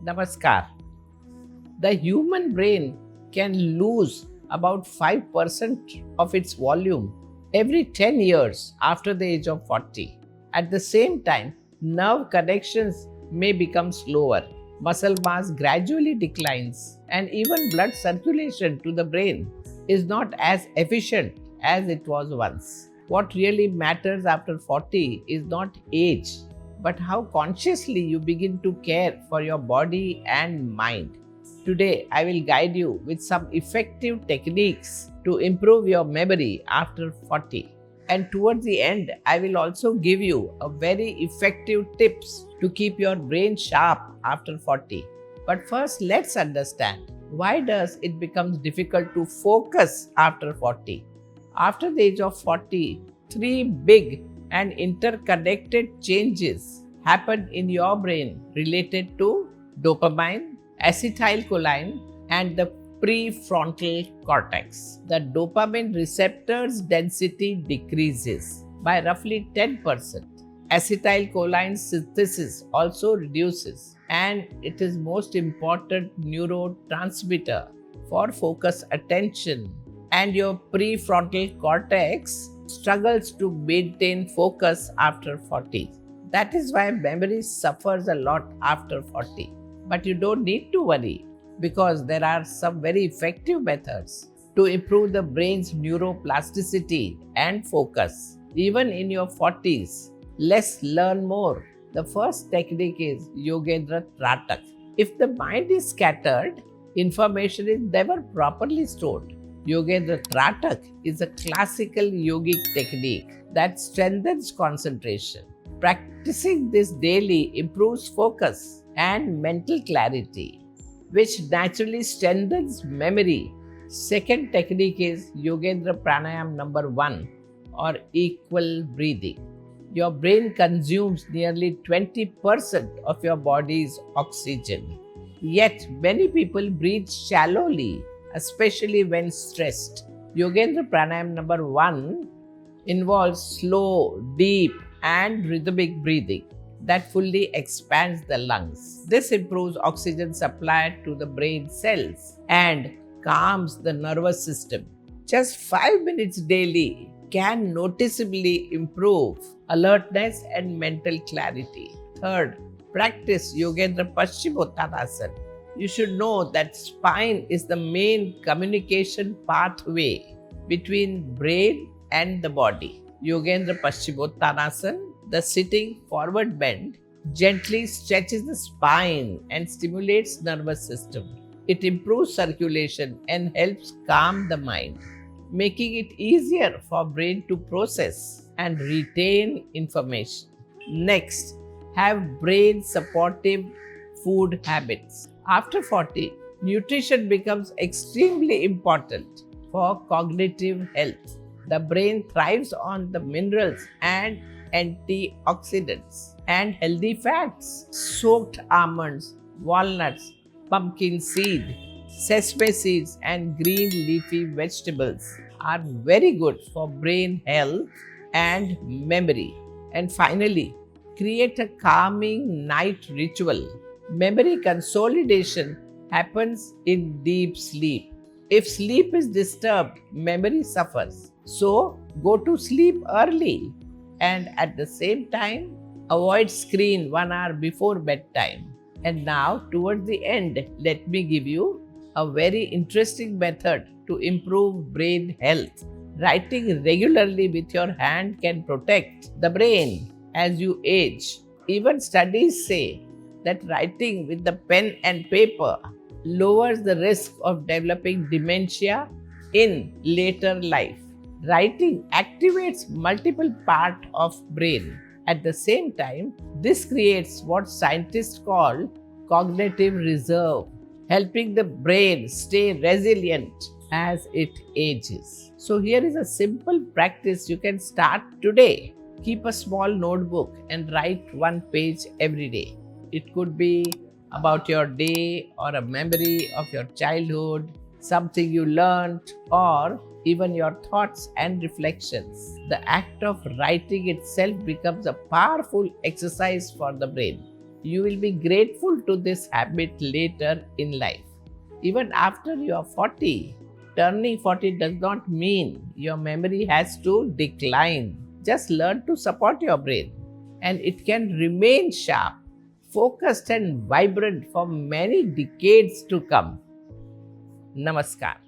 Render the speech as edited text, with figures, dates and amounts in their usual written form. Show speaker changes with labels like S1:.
S1: Namaskar. The human brain can lose about 5% of its volume every 10 years after the age of 40. At the same time, nerve connections may become slower, muscle mass gradually declines, and even blood circulation to the brain is not as efficient as it was once. What really matters after 40 is not age, but how consciously you begin to care for your body and mind. Today, I will guide you with some effective techniques to improve your memory after 40. And towards the end, I will also give you a very effective tips to keep your brain sharp after 40. But first, let's understand why does it becomes difficult to focus after 40? After the age of 40, three big and interconnected changes happen in your brain related to dopamine, acetylcholine, and the prefrontal cortex. The dopamine receptors density decreases by roughly 10%. Acetylcholine synthesis also reduces, and it is most important neurotransmitter for focus attention. And your prefrontal cortex struggles to maintain focus after 40. That is why memory suffers a lot after 40. But you don't need to worry because there are some very effective methods to improve the brain's neuroplasticity and focus. Even in your 40s, let's learn more. The first technique is Yogendra Tratak. If the mind is scattered, information is never properly stored. Yogendra Tratak is a classical yogic technique that strengthens concentration. Practicing this daily improves focus and mental clarity, which naturally strengthens memory. Second technique is Yogendra Pranayam number 1 or equal breathing. Your brain consumes nearly 20% of your body's oxygen. Yet many people breathe shallowly, especially when stressed. Yogendra Pranayam number 1 involves slow, deep, and rhythmic breathing that fully expands the lungs. This improves oxygen supply to the brain cells and calms the nervous system. Just 5 minutes daily can noticeably improve alertness and mental clarity. Third, practice Yogendra Paschimottanasana. You should know that spine is the main communication pathway between brain and the body. Yogendra Paschimottanasana, the sitting forward bend, gently stretches the spine and stimulates nervous system. It improves circulation and helps calm the mind, making it easier for brain to process and retain information. Next, have brain supportive food habits. After 40, nutrition becomes extremely important for cognitive health. The brain thrives on the minerals and antioxidants and healthy fats. Soaked almonds, walnuts, pumpkin seed, sesame seeds, and green leafy vegetables are very good for brain health and memory. And finally, create a calming night ritual. Memory consolidation happens in deep sleep. If sleep is disturbed, memory suffers. So, go to sleep early and at the same time, avoid screen 1 hour before bedtime. And now, towards the end, let me give you a very interesting method to improve brain health. Writing regularly with your hand can protect the brain as you age. Even studies say that writing with the pen and paper lowers the risk of developing dementia in later life. Writing activates multiple parts of brain. At the same time, this creates what scientists call cognitive reserve, helping the brain stay resilient as it ages. So here is a simple practice you can start today. Keep a small notebook and write 1 page every day. It could be about your day or a memory of your childhood, something you learned, or even your thoughts and reflections. The act of writing itself becomes a powerful exercise for the brain. you will be grateful to this habit later in life. Even after you are 40, turning 40 does not mean your memory has to decline. Just learn to support your brain, and it can remain sharp, focused, and vibrant for many decades to come. Namaskar.